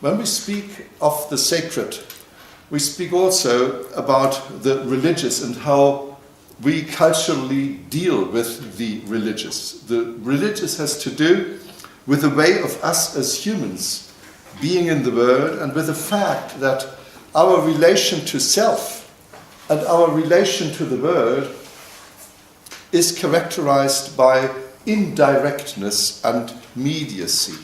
when we speak of the sacred, we speak also about the religious and how we culturally deal with the religious. The religious has to do with the way of us as humans being in the world, and with the fact that our relation to self and our relation to the world is characterized by indirectness and mediacy.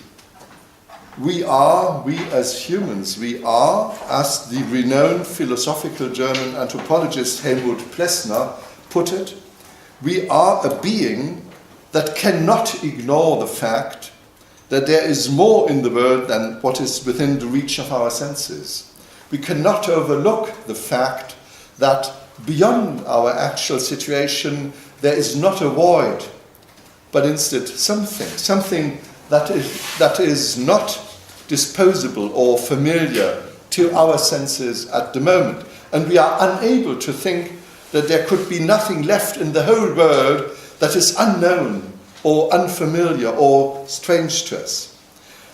We as humans, as the renowned philosophical German anthropologist Helmut Plessner put it, we are a being that cannot ignore the fact that there is more in the world than what is within the reach of our senses. We cannot overlook the fact that beyond our actual situation there is not a void, but instead something that is not disposable or familiar to our senses at the moment. And we are unable to think that there could be nothing left in the whole world that is unknown or unfamiliar or strange to us.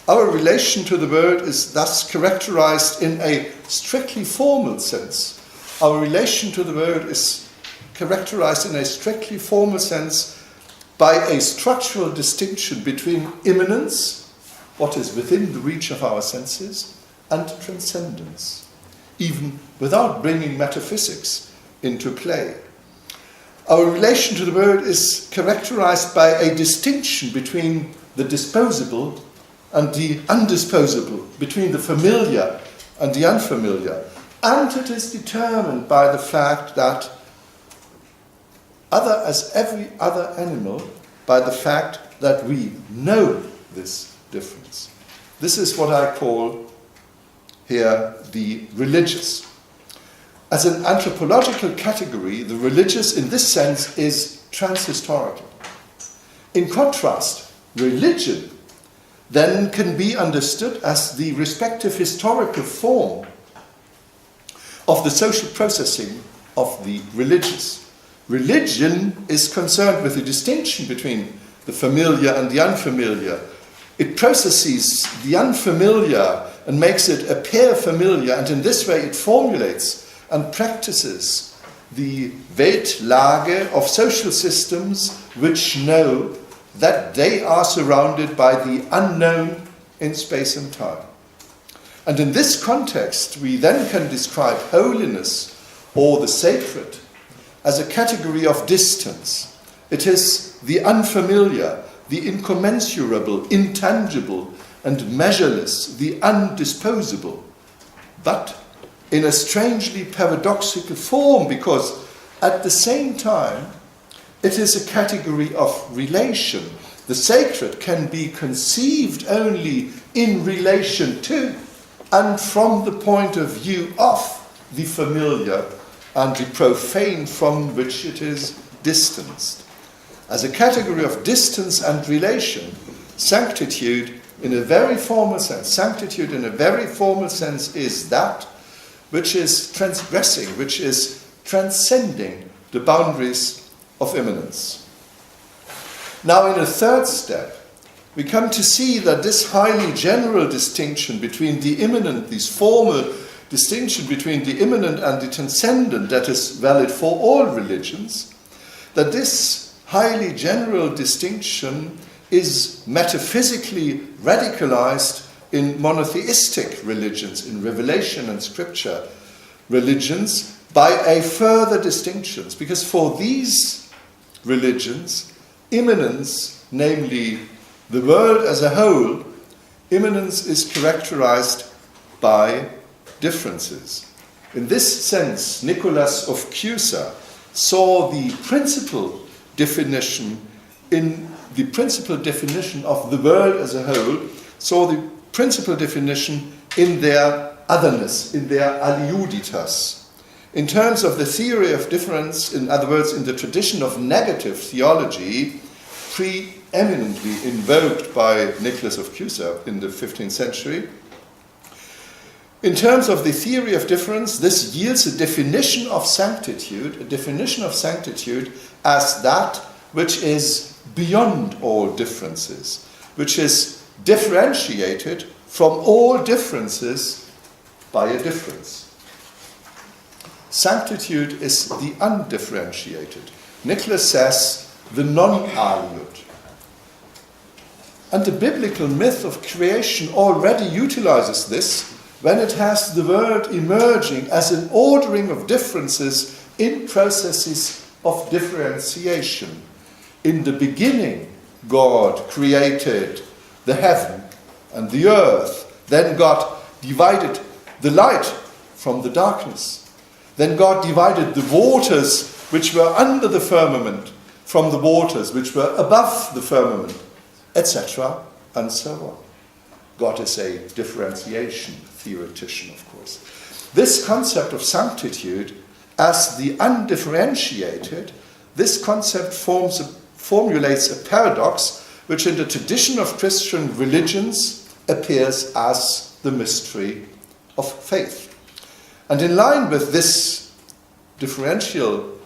Our relation to the world is thus characterized in a strictly formal sense. Our relation to the world is characterized in a strictly formal sense by a structural distinction between immanence, what is within the reach of our senses, and transcendence, even without bringing metaphysics into play. Our relation to the world is characterized by a distinction between the disposable and the undisposable, between the familiar and the unfamiliar. And it is determined by the fact that, as every other animal, by the fact that we know this difference. This is what I call here the religious. As an anthropological category, the religious in this sense is transhistorical. In contrast, religion then can be understood as the respective historical form of the social processing of the religious. Religion is concerned with the distinction between the familiar and the unfamiliar. It processes the unfamiliar and makes it appear familiar, and in this way it formulates and practices the Weltlage of social systems which know that they are surrounded by the unknown in space and time. And in this context, we then can describe holiness or the sacred as a category of distance. It is the unfamiliar, the incommensurable, intangible, and measureless, the undisposable, but in a strangely paradoxical form, because at the same time it is a category of relation. The sacred can be conceived only in relation to and from the point of view of the familiar and the profane from which it is distanced. As a category of distance and relation, sanctitude in a very formal sense is that which is transgressing, which is transcending the boundaries of immanence. Now, in a third step, we come to see that this highly general distinction between the immanent, this formal distinction between the immanent and the transcendent that is valid for all religions, that this highly general distinction is metaphysically radicalized in monotheistic religions, in revelation and scripture religions, by a further distinctions. Because for these religions, immanence, namely the world as a whole, immanence is characterized by differences. In this sense, Nicholas of Cusa saw the principal definition of the world as a whole, saw the principal definition in their otherness, in their aliuditas. In terms of the theory of difference, in other words, in the tradition of negative theology, preeminently invoked by Nicholas of Cusa in the 15th century, in terms of the theory of difference, this yields a definition of sanctitude as that which is beyond all differences, which is differentiated from all differences by a difference. Sanctitude is the undifferentiated. Nicholas says the non-aliud. And the biblical myth of creation already utilizes this when it has the world emerging as an ordering of differences in processes of differentiation. In the beginning, God created the heaven and the earth. Then God divided the light from the darkness. Then God divided the waters which were under the firmament from the waters which were above the firmament, etc., and so on. God is a differentiation theoretician, of course. This concept of sanctitude as the undifferentiated, this concept formulates a paradox which in the tradition of Christian religions appears as the mystery of faith. And in line with this differential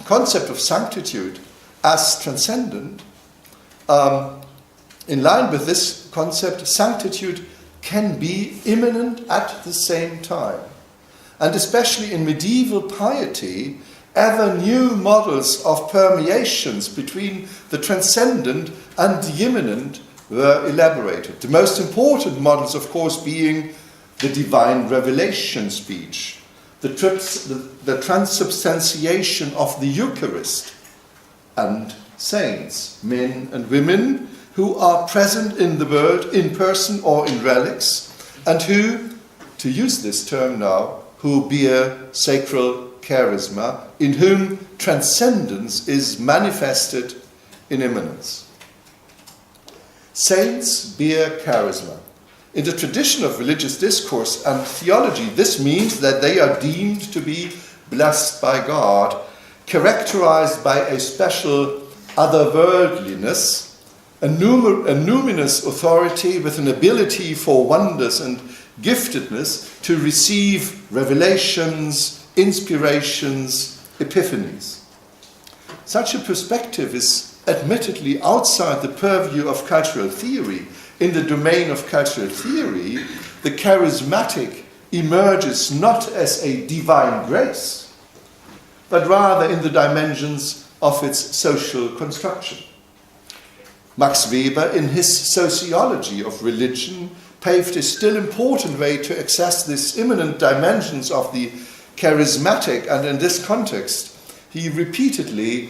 concept of sanctitude as transcendent, in line with this concept, sanctitude can be immanent at the same time. And especially in medieval piety, ever new models of permeations between the transcendent and the immanent were elaborated. The most important models, of course, being the divine revelation speech, the transubstantiation of the Eucharist, and saints, men and women, who are present in the world in person or in relics, and who, to use this term now, who bear sacral charisma, in whom transcendence is manifested in immanence. Saints bear charisma. In the tradition of religious discourse and theology, this means that they are deemed to be blessed by God, characterized by a special otherworldliness, a numinous authority with an ability for wonders and giftedness to receive revelations, inspirations, epiphanies. Such a perspective is admittedly outside the purview of cultural theory. In the domain of cultural theory, the charismatic emerges not as a divine grace, but rather in the dimensions of its social construction. Max Weber, in his Sociology of Religion, paved a still important way to access these immanent dimensions of the charismatic, and in this context, he repeatedly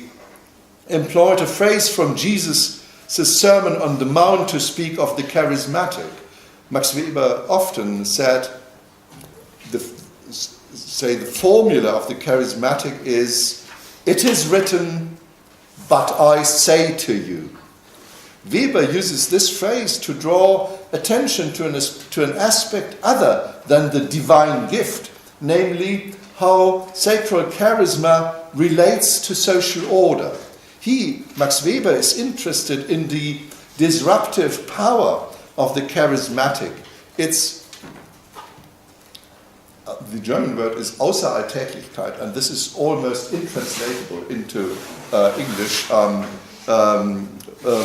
employed a phrase from Jesus' Sermon on the Mount to speak of the charismatic. Max Weber often said, the formula of the charismatic is, "It is written, but I say to you." Weber uses this phrase to draw attention to an aspect other than the divine gift, namely how sacral charisma relates to social order. Max Weber, is interested in the disruptive power of the charismatic. The German word is Außeralltäglichkeit, and this is almost intranslatable into English.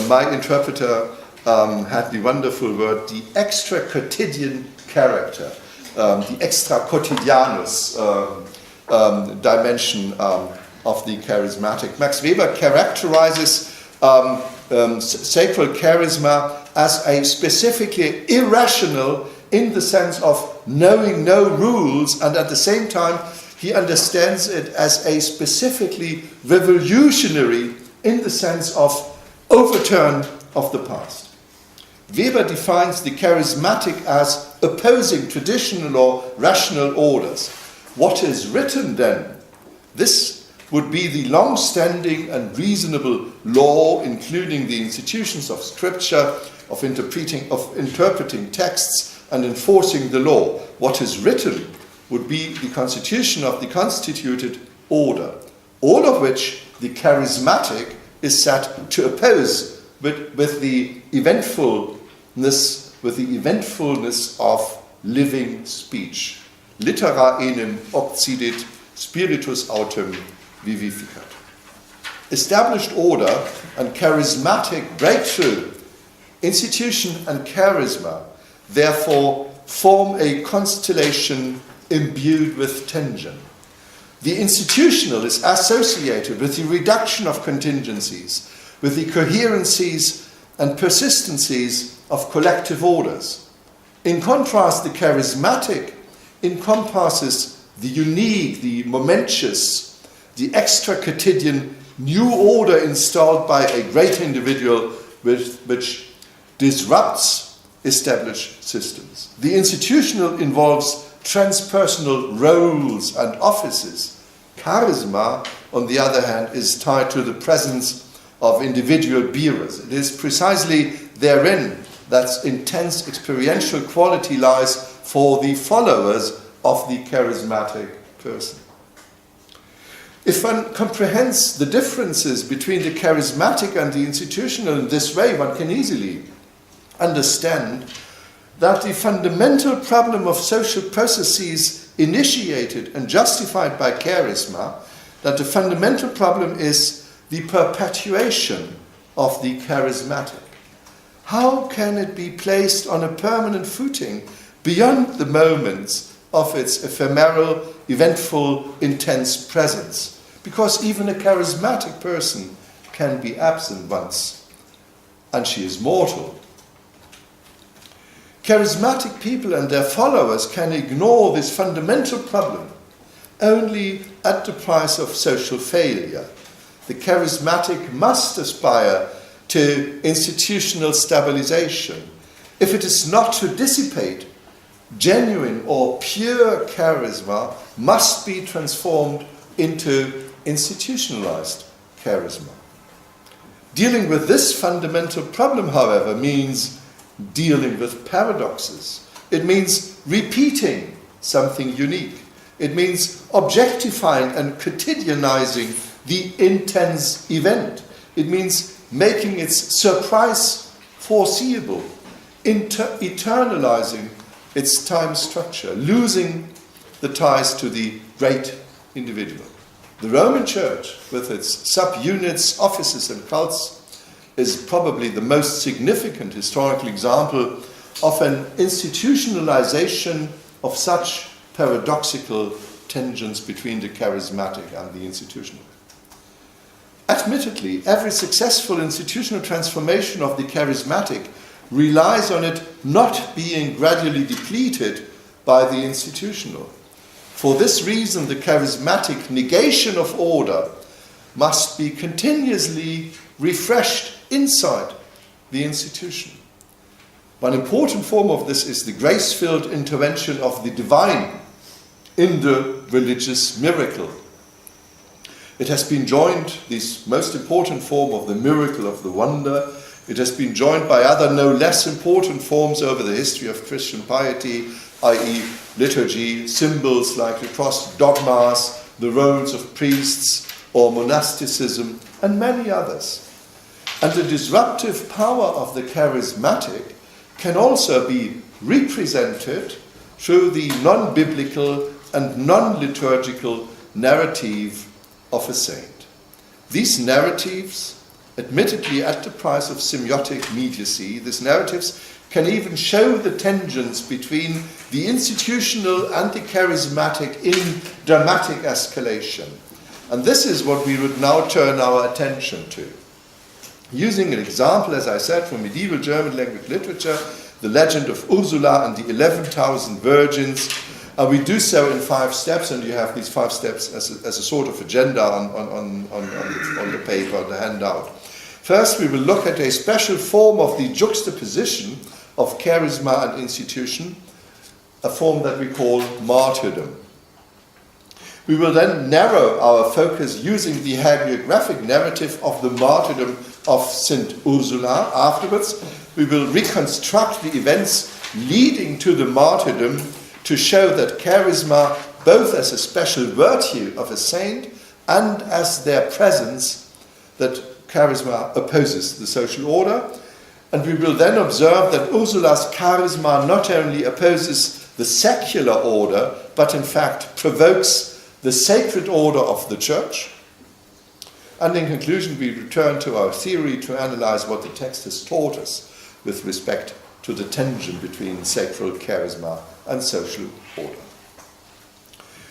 My interpreter had the wonderful word, the extra-quotidian character, the extra-quotidianus dimension of the charismatic. Max Weber characterizes sacral charisma as a specifically irrational in the sense of knowing no rules, and at the same time he understands it as a specifically revolutionary in the sense of overturn of the past. Weber defines the charismatic as opposing traditional or rational orders. What is written then? This would be the long-standing and reasonable law, including the institutions of scripture, of interpreting texts and enforcing the law. What is written would be the constitution of the constituted order, all of which the charismatic is set to oppose with the eventfulness of living speech. Litera enim occidit, spiritus autem vivificat. Established order and charismatic breakthrough, institution and charisma, therefore form a constellation imbued with tension. The institutional is associated with the reduction of contingencies, with the coherencies and persistencies of collective orders. In contrast, the charismatic encompasses the unique, the momentous, the extra-quotidian new order installed by a great individual which disrupts established systems. The institutional involves transpersonal roles and offices. Charisma, on the other hand, is tied to the presence of individual bearers. It is precisely therein that intense experiential quality lies for the followers of the charismatic person. If one comprehends the differences between the charismatic and the institutional in this way, one can easily understand that the fundamental problem of social processes initiated and justified by charisma, that the fundamental problem is the perpetuation of the charismatic. How can it be placed on a permanent footing beyond the moments of its ephemeral, eventful, intense presence? Because even a charismatic person can be absent once, and she is mortal. Charismatic people and their followers can ignore this fundamental problem only at the price of social failure. The charismatic must aspire to institutional stabilization. If it is not to dissipate, genuine or pure charisma must be transformed into institutionalized charisma. Dealing with this fundamental problem, however, means dealing with paradoxes. It means repeating something unique. It means objectifying and quotidianizing the intense event. It means making its surprise foreseeable, eternalizing its time structure, losing the ties to the great individual. The Roman Church, with its subunits, offices and cults, is probably the most significant historical example of an institutionalization of such paradoxical tensions between the charismatic and the institutional. Admittedly, every successful institutional transformation of the charismatic relies on it not being gradually depleted by the institutional. For this reason, the charismatic negation of order must be continuously refreshed inside the institution. One important form of this is the grace-filled intervention of the divine in the religious miracle. It has been joined, this most important form of the miracle of the wonder, it has been joined by other no less important forms over the history of Christian piety, i.e. liturgy, symbols like the cross, dogmas, the roles of priests or monasticism, and many others. And the disruptive power of the charismatic can also be represented through the non-biblical and non-liturgical narrative of a saint. These narratives, admittedly at the price of semiotic immediacy, these narratives can even show the tensions between the institutional and the charismatic in dramatic escalation. And this is what we would now turn our attention to. Using an example, as I said, from medieval German language literature, the legend of Ursula and the 11,000 virgins, we do so in 5 steps, and you have these 5 steps as a sort of agenda on the paper, on the handout. First, we will look at a special form of the juxtaposition of charisma and institution, a form that we call martyrdom. We will then narrow our focus using the hagiographic narrative of the martyrdom of Saint Ursula. Afterwards, we will reconstruct the events leading to the martyrdom to show that charisma, both as a special virtue of a saint and as their presence, that charisma opposes the social order. And we will then observe that Ursula's charisma not only opposes the secular order, but in fact provokes the sacred order of the church. And in conclusion, we return to our theory to analyze what the text has taught us with respect to the tension between sacral charisma and social order.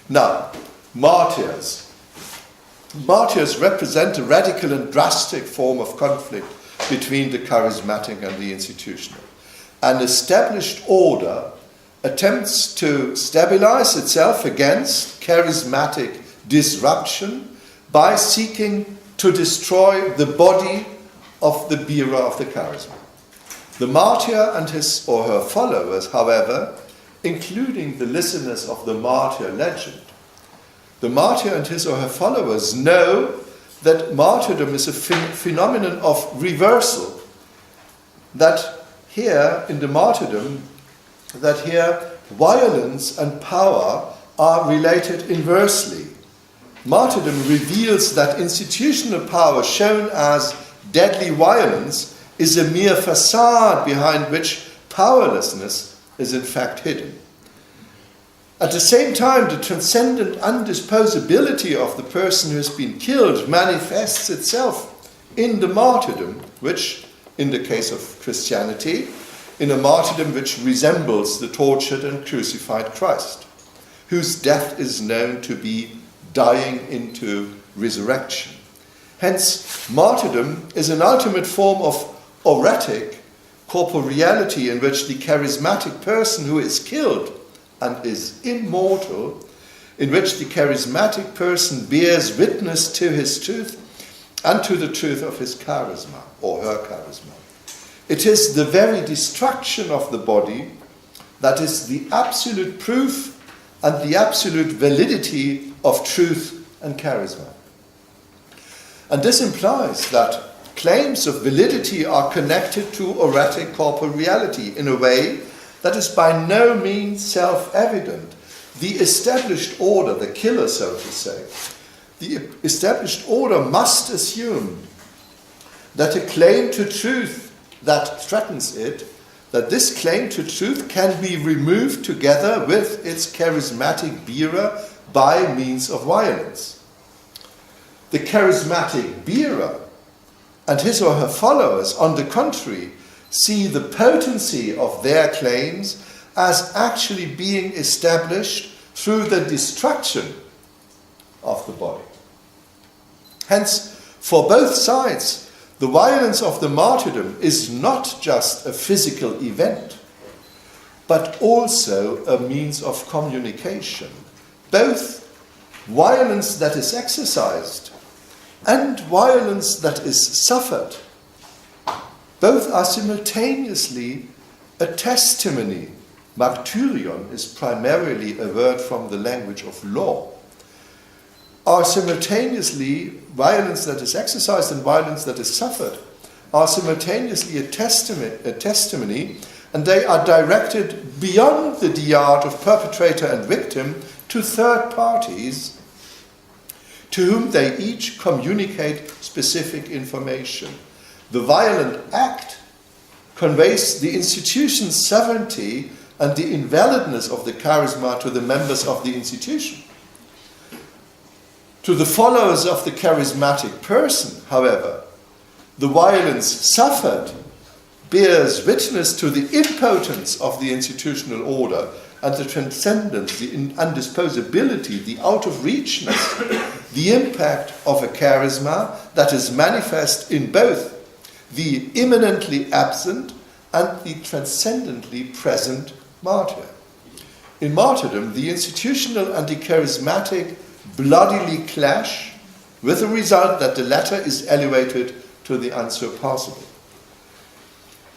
Now, martyrs. Martyrs represent a radical and drastic form of conflict between the charismatic and the institutional. An established order attempts to stabilize itself against charismatic disruption by seeking to destroy the body of the bearer of the charisma. The martyr and his or her followers, however, including the listeners of the martyr legend, the martyr and his or her followers know that martyrdom is a phenomenon of reversal, that here in the martyrdom, that here violence and power are related inversely. Martyrdom reveals that institutional power shown as deadly violence is a mere facade behind which powerlessness is in fact hidden. At the same time, the transcendent undisposability of the person who has been killed manifests itself in the martyrdom, which, in the case of Christianity, in a martyrdom which resembles the tortured and crucified Christ, whose death is known to be dying into resurrection. Hence, martyrdom is an ultimate form of auretic corporeality in which the charismatic person who is killed and is immortal, in which the charismatic person bears witness to his truth and to the truth of his charisma or her charisma. It is the very destruction of the body that is the absolute proof and the absolute validity of truth and charisma. And this implies that claims of validity are connected to auretic corporeality in a way that is by no means self-evident. The established order, the killer so to say, the established order must assume that a claim to truth that threatens it, that this claim to truth can be removed together with its charismatic bearer by means of violence. The charismatic bearer and his or her followers, on the contrary, see the potency of their claims as actually being established through the destruction of the body. Hence, for both sides, the violence of the martyrdom is not just a physical event, but also a means of communication. Both violence that is exercised and violence that is suffered, both are simultaneously a testimony. Martyrion is primarily a word from the language of law. Are simultaneously violence that is exercised and violence that is suffered are simultaneously a testimony, and they are directed beyond the dyad of perpetrator and victim to third parties to whom they each communicate specific information. The violent act conveys the institution's sovereignty and the invalidness of the charisma to the members of the institution. To the followers of the charismatic person, however, the violence suffered bears witness to the impotence of the institutional order and the transcendence, the undisposability, the out-of-reachness, the impact of a charisma that is manifest in both the immanently absent and the transcendently present martyr. In martyrdom, the institutional and the charismatic bloodily clash, with the result that the latter is elevated to the unsurpassable.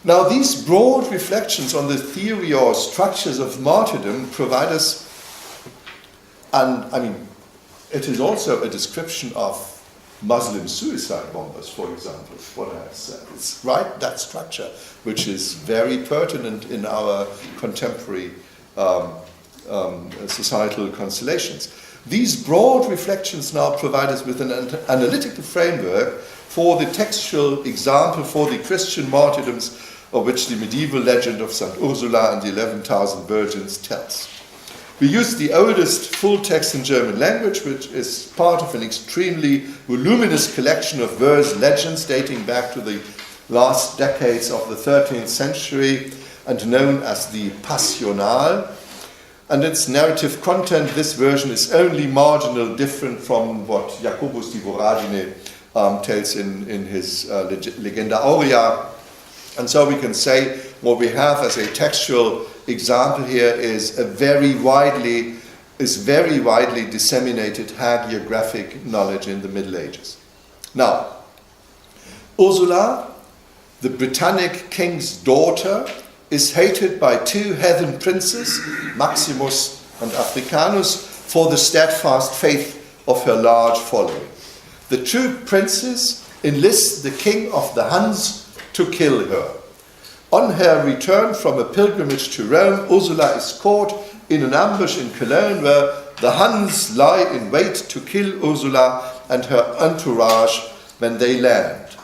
Now, these broad reflections on the theory or structures of martyrdom provide us, it is also a description of Muslim suicide bombers, for example, what I have said. It's right, that structure, which is very pertinent in our contemporary societal constellations. These broad reflections now provide us with an analytical framework for the textual example for the Christian martyrdoms of which the medieval legend of St. Ursula and the 11,000 virgins tells. We use the oldest full text in German language, which is part of an extremely voluminous collection of verse legends dating back to the last decades of the 13th century. and known as the Passional. And its narrative content, this version is only marginally different from what Jacobus de Voragine tells in his Legenda, aurea. And so we can say what we have as a textual example here is very widely disseminated hagiographic knowledge in the Middle Ages. Now, Ursula, the Britannic king's daughter, is hated by two heathen princes, Maximus and Africanus, for the steadfast faith of her large following. The two princes enlist the king of the Huns to kill her. On her return from a pilgrimage to Rome, Ursula is caught in an ambush in Cologne, where the Huns lie in wait to kill Ursula and her entourage when they land.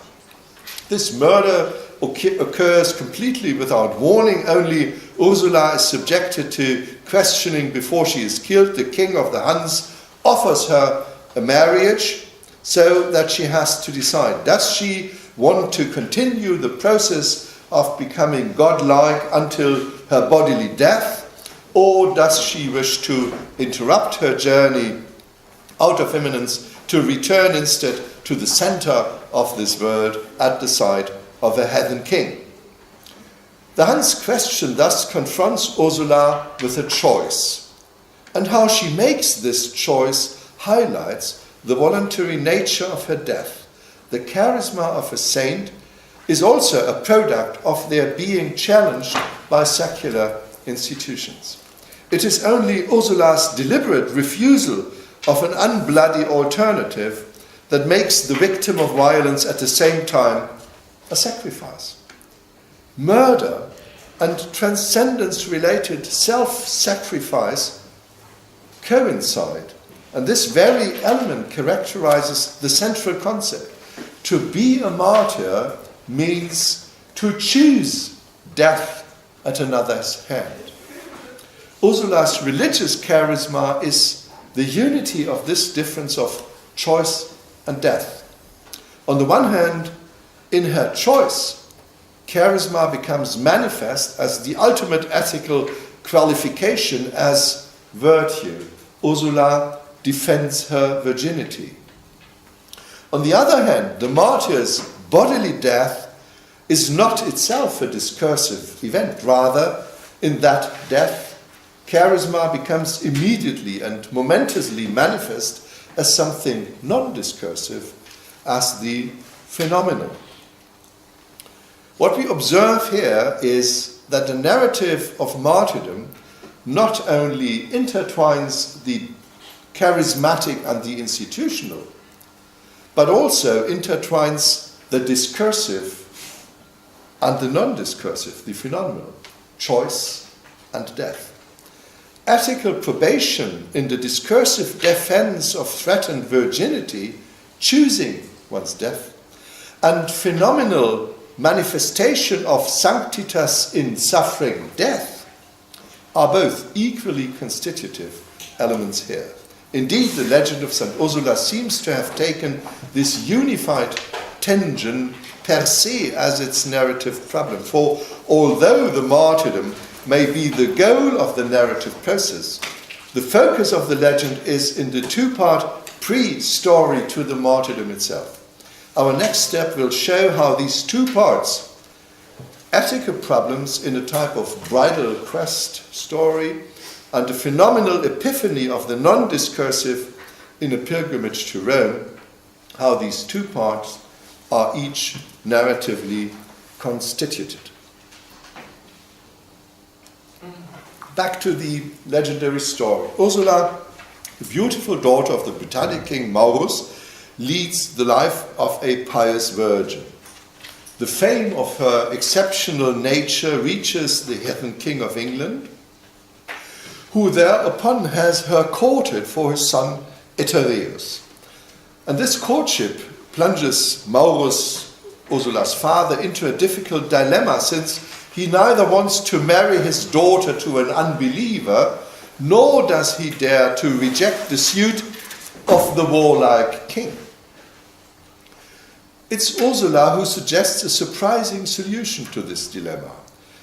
This murder occurs completely without warning. Only Ursula is subjected to questioning before she is killed. The king of the Huns offers her a marriage so that she has to decide. Does she want to continue the process of becoming godlike until her bodily death, or does she wish to interrupt her journey out of imminence to return instead to the center of this world at the side of a heathen king? The Huns question thus confronts Ursula with a choice, and how she makes this choice highlights the voluntary nature of her death. The charisma of a saint is also a product of their being challenged by secular institutions. It is only Ursula's deliberate refusal of an unbloody alternative that makes the victim of violence at the same time a sacrifice. Murder and transcendence-related self-sacrifice coincide, and this very element characterizes the central concept. To be a martyr means to choose death at another's hand. Ursula's religious charisma is the unity of this difference of choice and death. On the one hand, in her choice, charisma becomes manifest as the ultimate ethical qualification as virtue. Ursula defends her virginity. On the other hand, the martyr's bodily death is not itself a discursive event. Rather, in that death, charisma becomes immediately and momentously manifest as something non-discursive, as the phenomenal. What we observe here is that the narrative of martyrdom not only intertwines the charismatic and the institutional, but also intertwines the discursive and the non-discursive, the phenomenal, choice and death. Ethical probation in the discursive defense of threatened virginity, choosing one's death, and phenomenal manifestation of sanctitas in suffering death are both equally constitutive elements here. Indeed, the legend of St. Ursula seems to have taken this unified tension per se as its narrative problem. For although the martyrdom may be the goal of the narrative process, the focus of the legend is in the two-part pre-story to the martyrdom itself. Our next step will show how these two parts, ethical problems in a type of bridal quest story and the phenomenal epiphany of the non-discursive in a pilgrimage to Rome, how these two parts are each narratively constituted. Back to the legendary story. Ursula, the beautiful daughter of the Britannic king Maurus, leads the life of a pious virgin. The fame of her exceptional nature reaches the heathen king of England, who thereupon has her courted for his son Etereus. And this courtship plunges Maurus, Ursula's father, into a difficult dilemma, since he neither wants to marry his daughter to an unbeliever, nor does he dare to reject the suit of the warlike king. It's Ursula who suggests a surprising solution to this dilemma.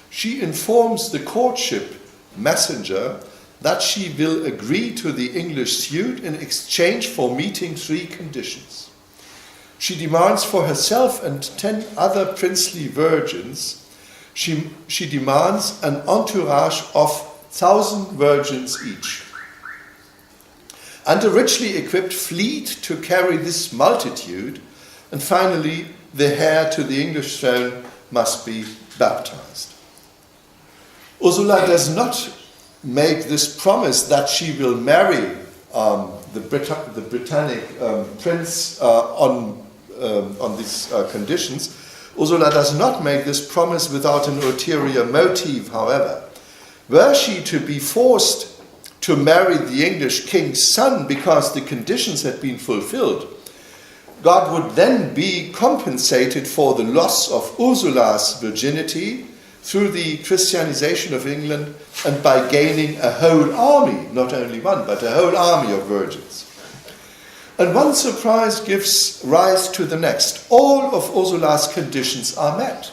she informs the courtship messenger that she will agree to the English suit in exchange for meeting 3 conditions. She demands for herself and 10 other princely virgins, she demands an entourage of 1,000 virgins each, and a richly equipped fleet to carry this multitude, and finally the heir to the English throne must be baptized. Ursula does not make this promise that she will marry the Britannic prince on these conditions. Ursula does not make this promise without an ulterior motive, however. Were she to be forced to marry the English king's son because the conditions had been fulfilled, God would then be compensated for the loss of Ursula's virginity through the Christianization of England and by gaining a whole army, not only one, but a whole army of virgins. And one surprise gives rise to the next. All of Ursula's conditions are met.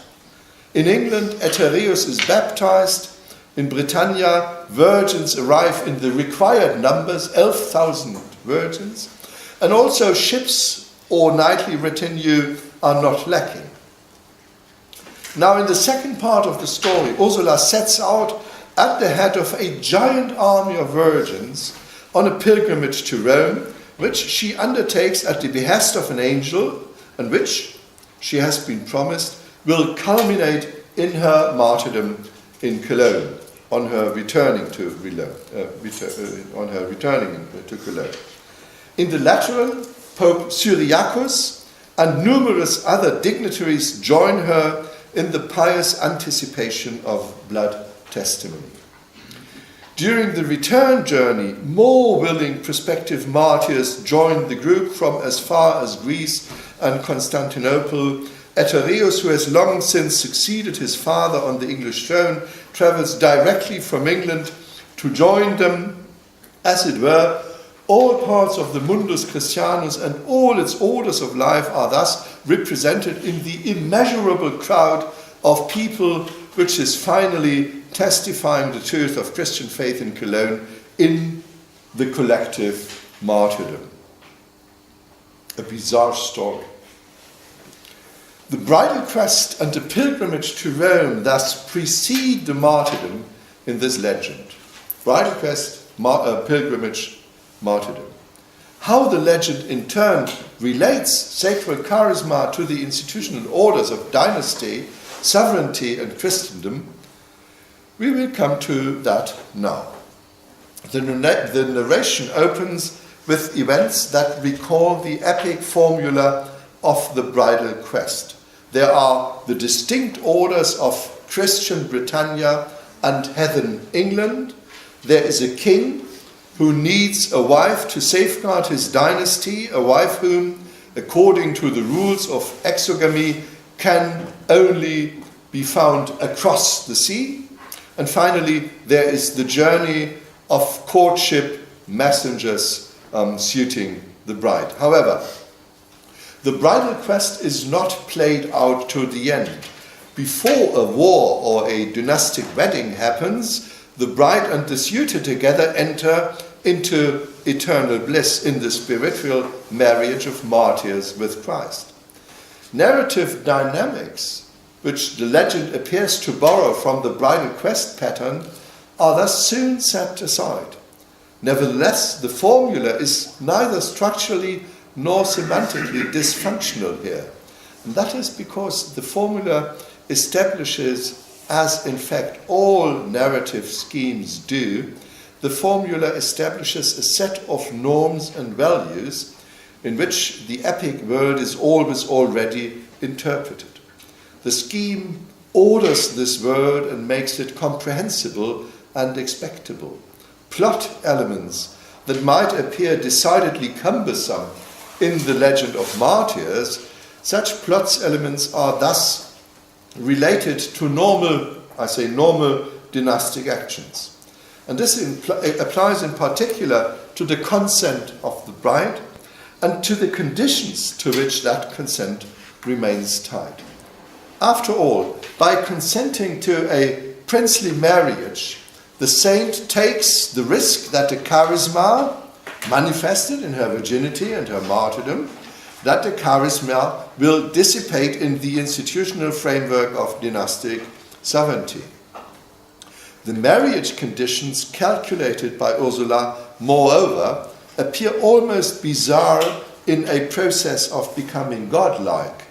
In England, Etereus is baptized. In Britannia, virgins arrive in the required numbers, 11,000 virgins. And also ships or knightly retinue are not lacking. Now, in the second part of the story, Ursula sets out at the head of a giant army of virgins on a pilgrimage to Rome, which she undertakes at the behest of an angel, and which, she has been promised, will culminate in her martyrdom in Cologne, on her returning to Cologne. In the Lateran, Pope Cyriacus and numerous other dignitaries join her in the pious anticipation of blood testimony. During the return journey, more willing prospective martyrs join the group from as far as Greece and Constantinople. Etereus, who has long since succeeded his father on the English throne, travels directly from England to join them. As it were, all parts of the Mundus Christianus and all its orders of life are thus represented in the immeasurable crowd of people which is finally testifying the truth of Christian faith in Cologne in the collective martyrdom. A bizarre story. The bridal quest and the pilgrimage to Rome thus precede the martyrdom in this legend. Bridal quest, pilgrimage, martyrdom. How the legend in turn relates sacred charisma to the institutional orders of dynasty, sovereignty and Christendom, we will come to that now. The narration opens with events that recall the epic formula of the bridal quest. There are the distinct orders of Christian Britannia and heathen England. There is a king who needs a wife to safeguard his dynasty, a wife whom, according to the rules of exogamy, can only be found across the sea. And finally, there is the journey of courtship messengers suiting the bride. However, the bridal quest is not played out to the end. Before a war or a dynastic wedding happens, the bride and the suitor together enter into eternal bliss in the spiritual marriage of martyrs with Christ. Narrative dynamics, which the legend appears to borrow from the bridal quest pattern, are thus soon set aside. Nevertheless, the formula is neither structurally nor semantically dysfunctional here. And that is because the formula establishes, as in fact all narrative schemes do, the formula establishes a set of norms and values in which the epic world is always already interpreted. The scheme orders this world and makes it comprehensible and expectable. Plot elements that might appear decidedly cumbersome in the legend of martyrs, such plot elements are thus related to normal dynastic actions. And this applies in particular to the consent of the bride and to the conditions to which that consent remains tied. After all, by consenting to a princely marriage, the saint takes the risk that the charisma, manifested in her virginity and her martyrdom, that the charisma will dissipate in the institutional framework of dynastic sovereignty. The marriage conditions calculated by Ursula, moreover, appear almost bizarre in a process of becoming godlike.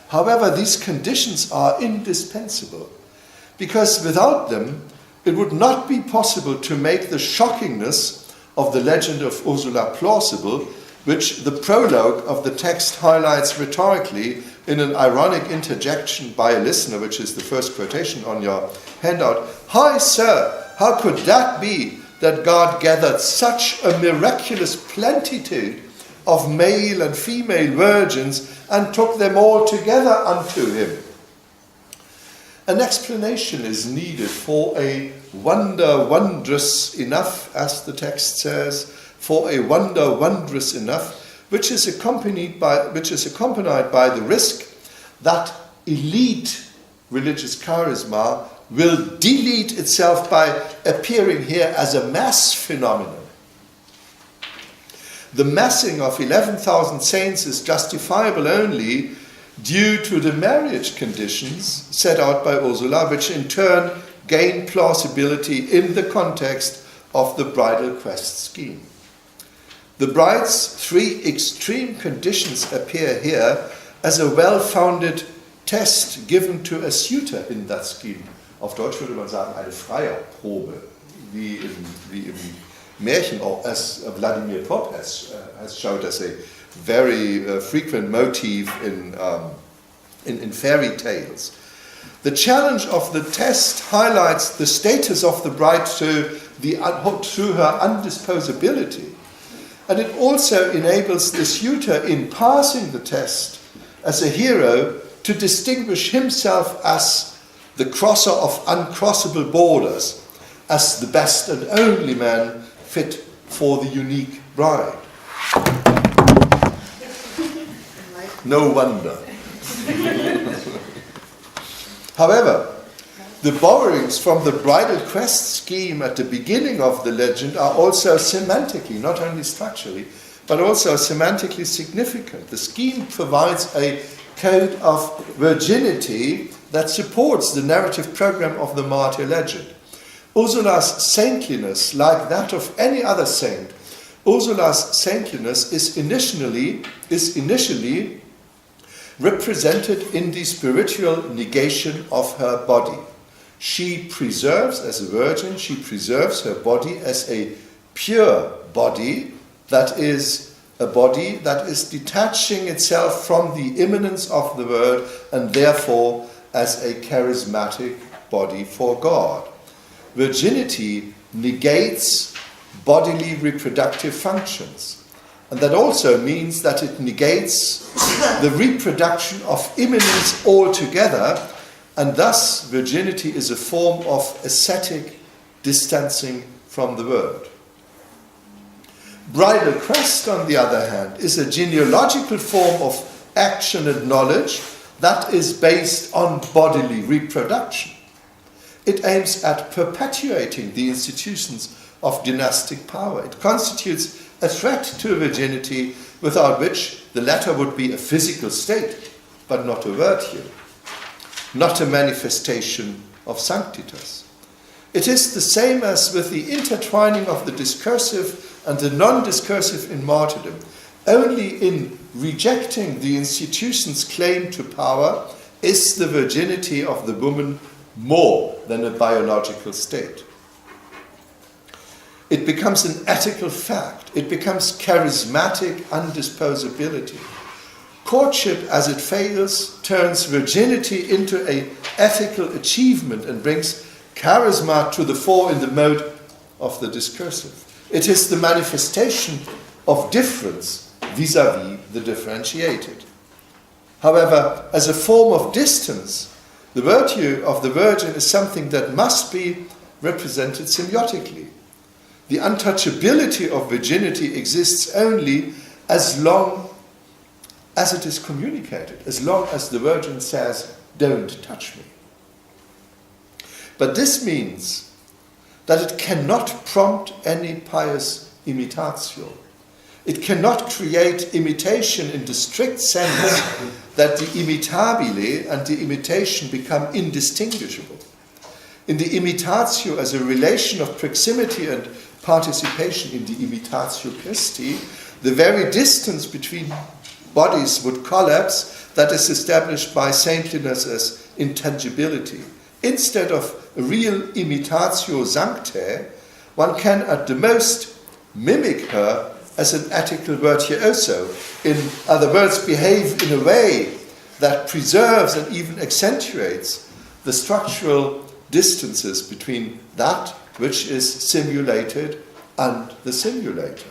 However, these conditions are indispensable, because without them, it would not be possible to make the shockingness of the legend of Ursula plausible, which the prologue of the text highlights rhetorically in an ironic interjection by a listener, which is the first quotation on your handout. "Hi, sir, how could that be that God gathered such a miraculous plenitude of male and female virgins and took them all together unto him?" An explanation is needed for a wonder wondrous enough, as the text says, for a wonder wondrous enough, which is accompanied by the risk that elite religious charisma will delete itself by appearing here as a mass phenomenon. The massing of 11,000 saints is justifiable only due to the marriage conditions set out by Ursula, which in turn gain plausibility in the context of the bridal quest scheme. The bride's three extreme conditions appear here as a well-founded test given to a suitor in that scheme. Auf Deutsch würde man sagen, eine Freierprobe, wie im Märchen, or as Vladimir Pop has showed us a very frequent motif in fairy tales. The challenge of the test highlights the status of the bride through her undisposability, and it also enables the suitor in passing the test as a hero to distinguish himself as the crosser of uncrossable borders, as the best and only man fit for the unique bride. No wonder. However, the borrowings from the bridal quest scheme at the beginning of the legend are also semantically, not only structurally, but also semantically significant. The scheme provides a code of virginity that supports the narrative program of the martyr legend. Ursula's saintliness, like that of any other saint, Ursula's saintliness is initially represented in the spiritual negation of her body. She preserves, as a virgin, she preserves her body as a pure body, that is a body that is detaching itself from the immanence of the world and therefore as a charismatic body for God. Virginity negates bodily reproductive functions. And that also means that it negates the reproduction of immanence altogether, and thus virginity is a form of ascetic distancing from the world. Bridal quest, on the other hand, is a genealogical form of action and knowledge that is based on bodily reproduction. It aims at perpetuating the institutions of dynastic power. It constitutes a threat to virginity, without which the latter would be a physical state, but not a virtue, not a manifestation of sanctitas. It is the same as with the intertwining of the discursive and the non-discursive in martyrdom. Only in rejecting the institution's claim to power is the virginity of the woman more than a biological state. It becomes an ethical fact. It becomes charismatic undisposability. Courtship, as it fails, turns virginity into an ethical achievement and brings charisma to the fore in the mode of the discursive. It is the manifestation of difference vis-à-vis the differentiated. However, as a form of distance, the virtue of the virgin is something that must be represented semiotically. The untouchability of virginity exists only as long as it is communicated, as long as the virgin says, "Don't touch me." But this means that it cannot prompt any pious imitatio. It cannot create imitation in the strict sense that the imitabile and the imitation become indistinguishable. In the imitatio as a relation of proximity and participation in the imitatio Christi, the very distance between bodies would collapse that is established by saintliness as intangibility. Instead of a real imitatio sanctae, one can at the most mimic her as an ethical virtuoso. In other words, behave in a way that preserves and even accentuates the structural distances between that which is simulated and the simulator.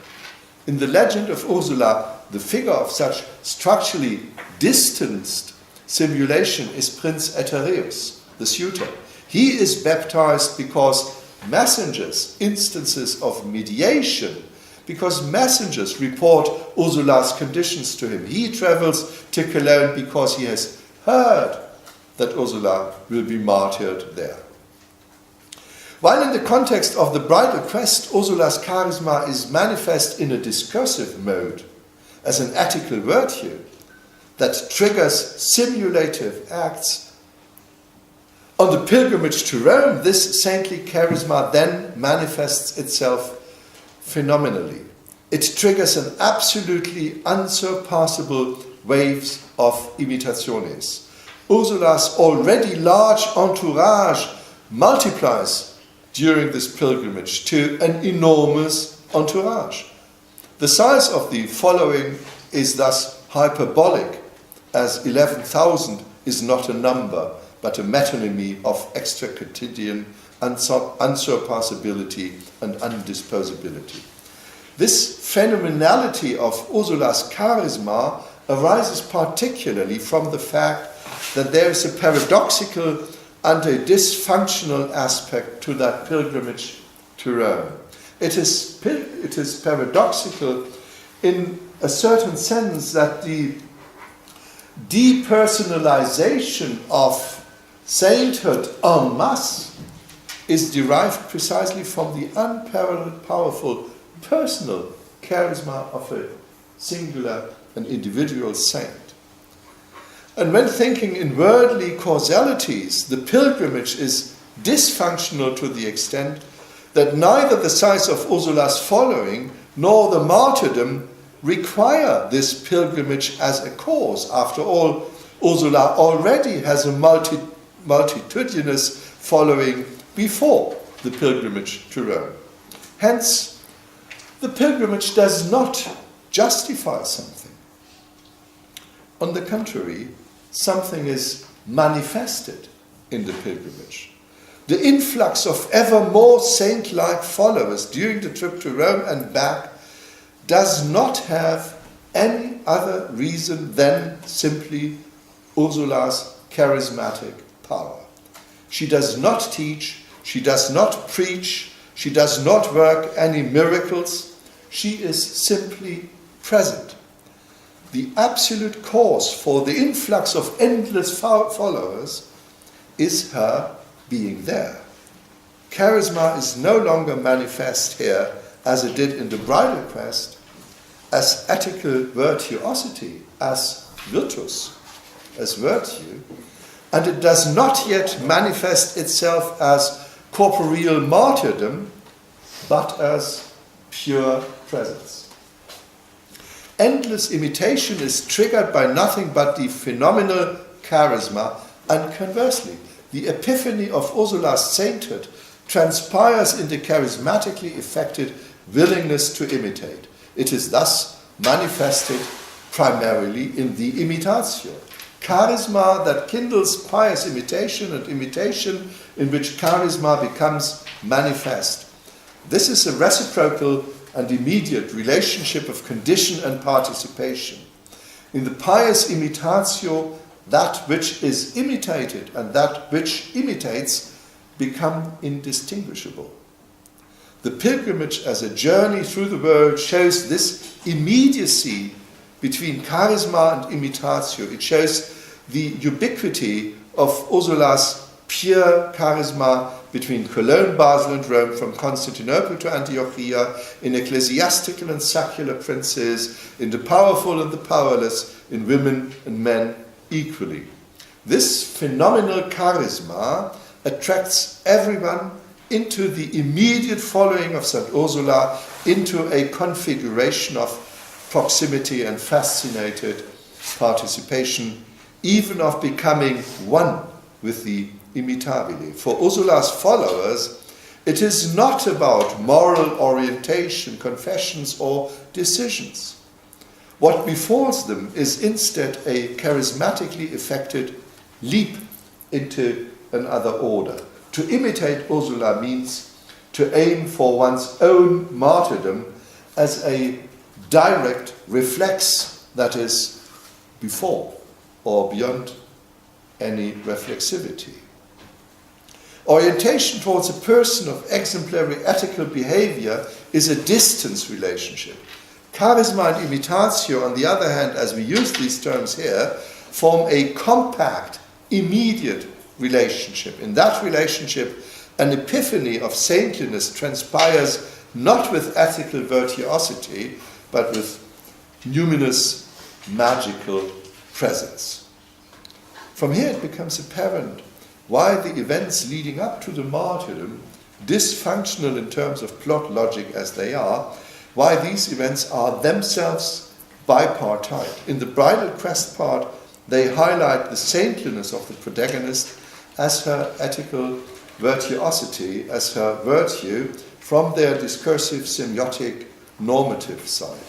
In the legend of Ursula, the figure of such structurally distanced simulation is Prince Etereus, the suitor. He is baptized because messengers, instances of mediation, because messengers report Ursula's conditions to him. He travels to Cologne because he has heard that Ursula will be martyred there. While in the context of the bridal quest, Ursula's charisma is manifest in a discursive mode, as an ethical virtue that triggers simulative acts. On the pilgrimage to Rome, this saintly charisma then manifests itself phenomenally. It triggers an absolutely unsurpassable waves of imitationes. Ursula's already large entourage multiplies during this pilgrimage to an enormous entourage. The size of the following is thus hyperbolic, as 11,000 is not a number, but a metonymy of extra-quotidian unsurpassability and undisposability. This phenomenality of Ursula's charisma arises particularly from the fact that there is a paradoxical and a dysfunctional aspect to that pilgrimage to Rome. It is paradoxical in a certain sense that the depersonalization of sainthood en masse is derived precisely from the unparalleled powerful personal charisma of a singular and individual saint. And when thinking in worldly causalities, the pilgrimage is dysfunctional to the extent that neither the size of Ursula's following nor the martyrdom require this pilgrimage as a cause. After all, Ursula already has a multitudinous following before the pilgrimage to Rome. Hence, the pilgrimage does not justify something. On the contrary, something is manifested in the pilgrimage. The influx of ever more saint-like followers during the trip to Rome and back does not have any other reason than simply Ursula's charismatic power. She does not teach, she does not preach, she does not work any miracles. She is simply present. The absolute cause for the influx of endless followers is her being there. Charisma is no longer manifest here as it did in the bridal quest, as ethical virtuosity, as virtus, as virtue, and it does not yet manifest itself as corporeal martyrdom, but as pure presence. Endless imitation is triggered by nothing but the phenomenal charisma, and conversely, the epiphany of Ursula's sainthood transpires in the charismatically affected willingness to imitate. It is thus manifested primarily in the imitatio. Charisma that kindles pious imitation and imitation in which charisma becomes manifest. This is a reciprocal and immediate relationship of condition and participation. In the pious imitatio, that which is imitated and that which imitates become indistinguishable. The pilgrimage as a journey through the world shows this immediacy between charisma and imitatio. It shows the ubiquity of Ursula's pure charisma between Cologne, Basel and Rome, from Constantinople to Antiochia, in ecclesiastical and secular princes, in the powerful and the powerless, in women and men equally. This phenomenal charisma attracts everyone into the immediate following of St. Ursula, into a configuration of proximity and fascinated participation, even of becoming one with the imitabile. For Ursula's followers, it is not about moral orientation, confessions, or decisions. What befalls them is instead a charismatically effected leap into another order. To imitate Ursula means to aim for one's own martyrdom as a direct reflex that is before or beyond any reflexivity. Orientation towards a person of exemplary ethical behavior is a distance relationship. Charisma and imitatio, on the other hand, as we use these terms here, form a compact, immediate relationship. In that relationship, an epiphany of saintliness transpires not with ethical virtuosity, but with numinous, magical presence. From here it becomes apparent why the events leading up to the martyrdom, dysfunctional in terms of plot logic as they are, why these events are themselves bipartite. In the bridal quest part, they highlight the saintliness of the protagonist as her ethical virtuosity, as her virtue, from their discursive, semiotic, normative side.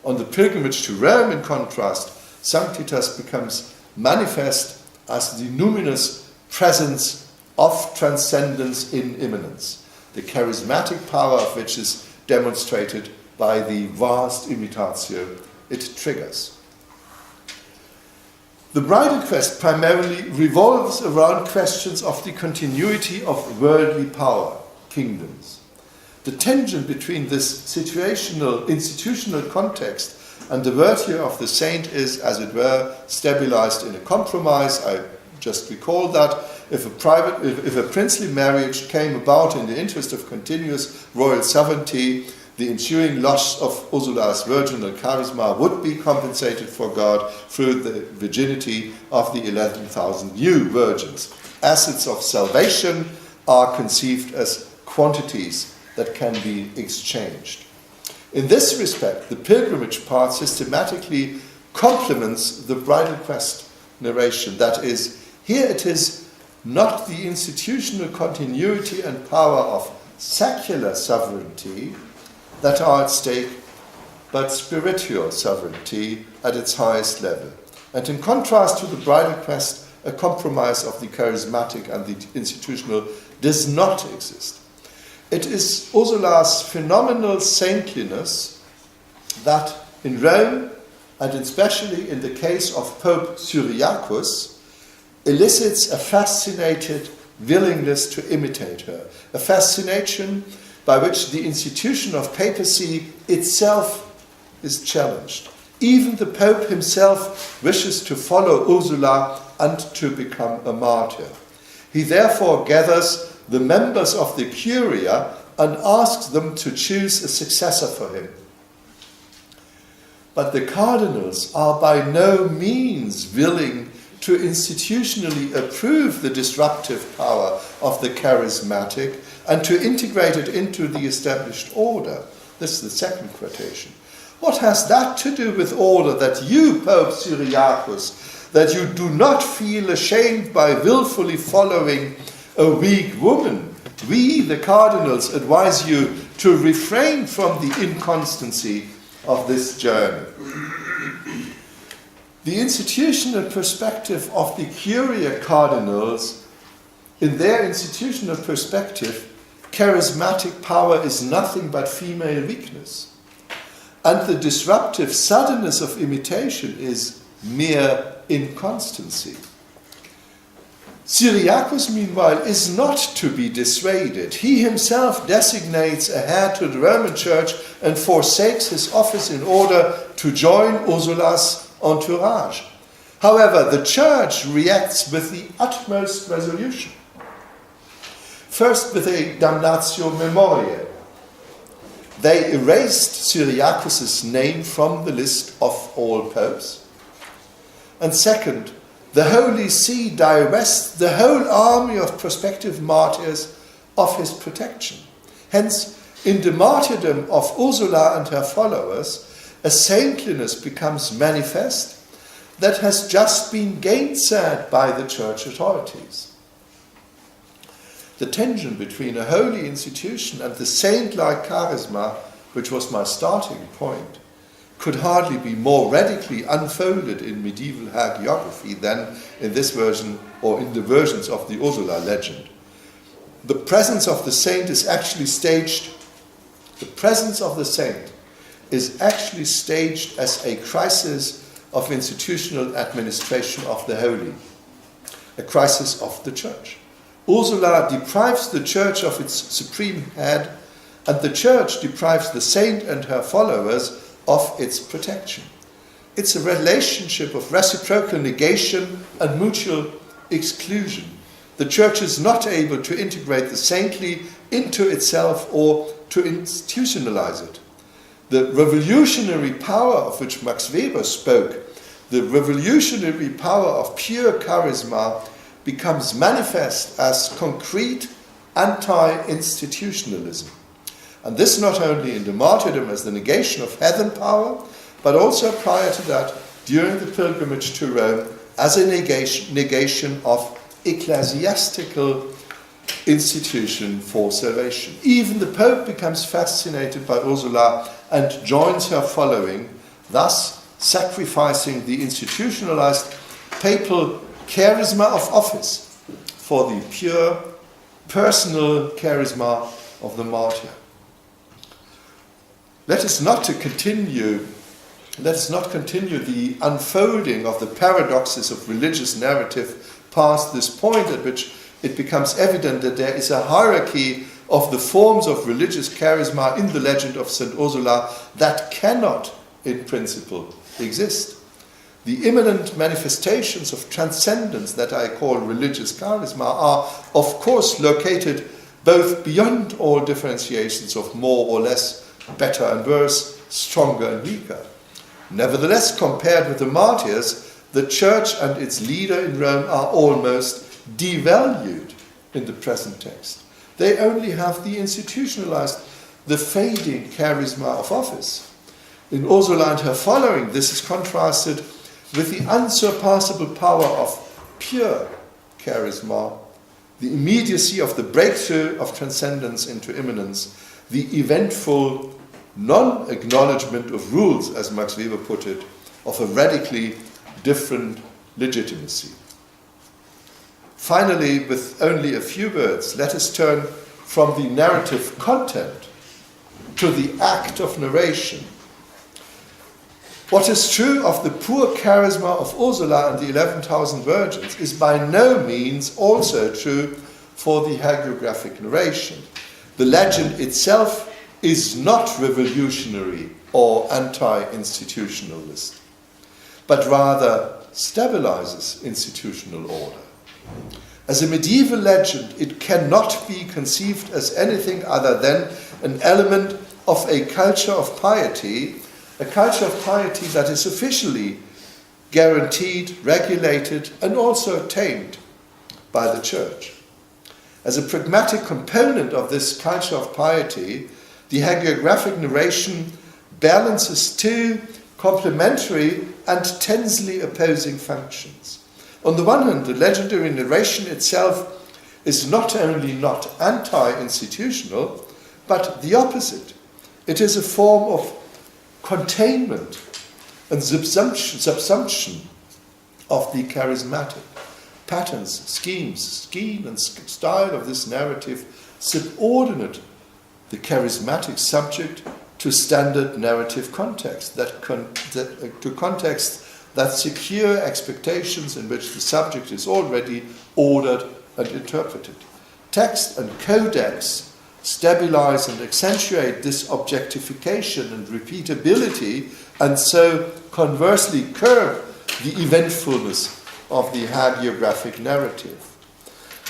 On the pilgrimage to Rome, in contrast, Sanctitas becomes manifest as the numinous presence of transcendence in immanence, the charismatic power of which is demonstrated by the vast imitatio it triggers. The bridal quest primarily revolves around questions of the continuity of worldly power, kingdoms. The tension between this institutional context and the virtue of the saint is, as it were, stabilized in a compromise. I just recall that if a princely marriage came about in the interest of continuous royal sovereignty, the ensuing loss of Ursula's virginal charisma would be compensated for God through the virginity of the 11,000 new virgins. Assets of salvation are conceived as quantities that can be exchanged. In this respect, the pilgrimage part systematically complements the bridal quest narration. That is, here it is not the institutional continuity and power of secular sovereignty that are at stake, but spiritual sovereignty at its highest level. And in contrast to the bridal quest, a compromise of the charismatic and the institutional does not exist. It is Ursula's phenomenal saintliness that in Rome, and especially in the case of Pope Cyriacus, elicits a fascinated willingness to imitate her, a fascination by which the institution of papacy itself is challenged. Even the Pope himself wishes to follow Ursula and to become a martyr. He therefore gathers the members of the Curia and asks them to choose a successor for him. But the cardinals are by no means willing to institutionally approve the disruptive power of the charismatic and to integrate it into the established order. This is the second quotation. What has that to do with order, that you, Pope Cyriacus, that you do not feel ashamed by willfully following a weak woman? We, the cardinals, advise you to refrain from the inconstancy of this journey. The institutional perspective of the Curia cardinals, in their institutional perspective, charismatic power is nothing but female weakness. And the disruptive suddenness of imitation is mere inconstancy. Cyriacus, meanwhile, is not to be dissuaded. He himself designates a heir to the Roman Church and forsakes his office in order to join Ursula's entourage. However, the Church reacts with the utmost resolution. First with a damnatio memoriae. They erased Cyriacus's name from the list of all popes. And second, the Holy See divests the whole army of prospective martyrs of his protection. Hence, in the martyrdom of Ursula and her followers, a saintliness becomes manifest that has just been gainsaid by the church authorities. The tension between a holy institution and the saint-like charisma, which was my starting point, could hardly be more radically unfolded in medieval hagiography than in this version or in the versions of the Ursula legend. The presence of the saint is actually staged. The presence of the saint is actually staged as a crisis of institutional administration of the holy, a crisis of the church. Ursula deprives the church of its supreme head, and the church deprives the saint and her followers of its protection. It's a relationship of reciprocal negation and mutual exclusion. The church is not able to integrate the saintly into itself or to institutionalize it. The revolutionary power of which Max Weber spoke, the revolutionary power of pure charisma, becomes manifest as concrete anti-institutionalism. And this not only in the martyrdom as the negation of heathen power, but also prior to that, during the pilgrimage to Rome, as a negation of ecclesiastical institution for salvation. Even the Pope becomes fascinated by Ursula and joins her following, thus sacrificing the institutionalized papal charisma of office for the pure personal charisma of the martyr. Let us not continue the unfolding of the paradoxes of religious narrative past this point at which it becomes evident that there is a hierarchy of the forms of religious charisma in the legend of St. Ursula that cannot, in principle, exist. The immanent manifestations of transcendence that I call religious charisma are, of course, located both beyond all differentiations of more or less, better and worse, stronger and weaker. Nevertheless, compared with the martyrs, the church and its leader in Rome are almost devalued in the present text. They only have the institutionalized, the fading charisma of office. In Ursula and her following, this is contrasted with the unsurpassable power of pure charisma, the immediacy of the breakthrough of transcendence into immanence, the eventful non-acknowledgement of rules, as Max Weber put it, of a radically different legitimacy. Finally, with only a few words, let us turn from the narrative content to the act of narration. What is true of the poor charisma of Ursula and the 11,000 virgins is by no means also true for the hagiographic narration. The legend itself is not revolutionary or anti-institutionalist, but rather stabilizes institutional order. As a medieval legend, it cannot be conceived as anything other than an element of a culture of piety, a culture of piety that is officially guaranteed, regulated, and also tamed by the Church. As a pragmatic component of this culture of piety, the hagiographic narration balances two complementary and tensely opposing functions. On the one hand, the legendary narration itself is not only not anti-institutional, but the opposite. It is a form of containment and subsumption of the charismatic. Patterns, schemes, scheme and style of this narrative subordinate the charismatic subject to standard narrative context, to context that secure expectations in which the subject is already ordered and interpreted. Text and codex stabilize and accentuate this objectification and repeatability, and so conversely curb the eventfulness of the hagiographic narrative.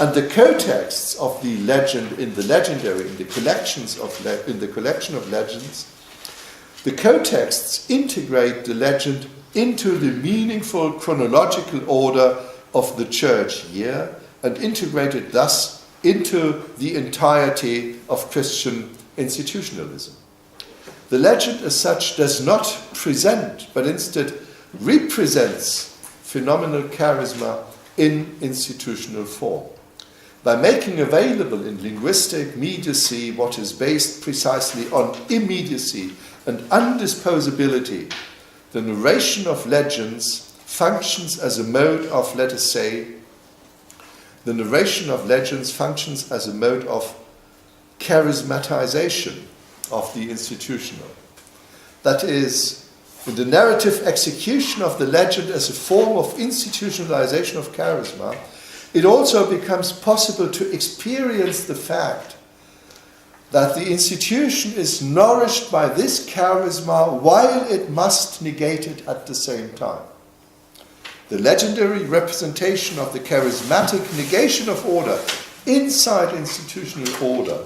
And the co-texts of the legend in the legendary, in the collection of legends, the co-texts integrate the legend into the meaningful chronological order of the church year and integrate it thus into the entirety of Christian institutionalism. The legend as such does not present, but instead represents phenomenal charisma in institutional form. By making available in linguistic immediacy what is based precisely on immediacy and undisposability, the narration of legends functions as a mode of, let us say, the narration of legends functions as a mode of charismatization of the institutional. That is, in the narrative execution of the legend as a form of institutionalization of charisma, it also becomes possible to experience the fact that the institution is nourished by this charisma while it must negate it at the same time. The legendary representation of the charismatic negation of order inside institutional order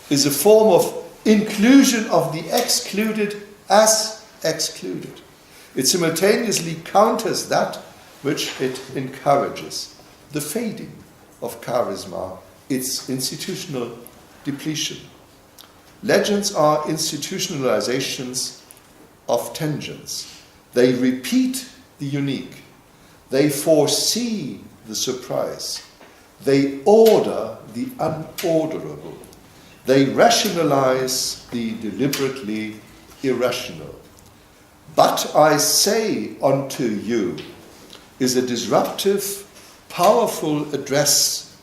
is a form of inclusion of the excluded as excluded. It simultaneously counters that which it encourages, the fading of charisma, its institutional depletion. Legends are institutionalizations of tangents. They repeat the unique. They foresee the surprise. They order the unorderable. They rationalize the deliberately irrational. But I say unto you is a disruptive, powerful address,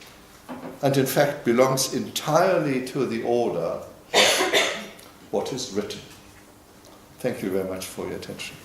and in fact belongs entirely to the order of what is written. Thank you very much for your attention.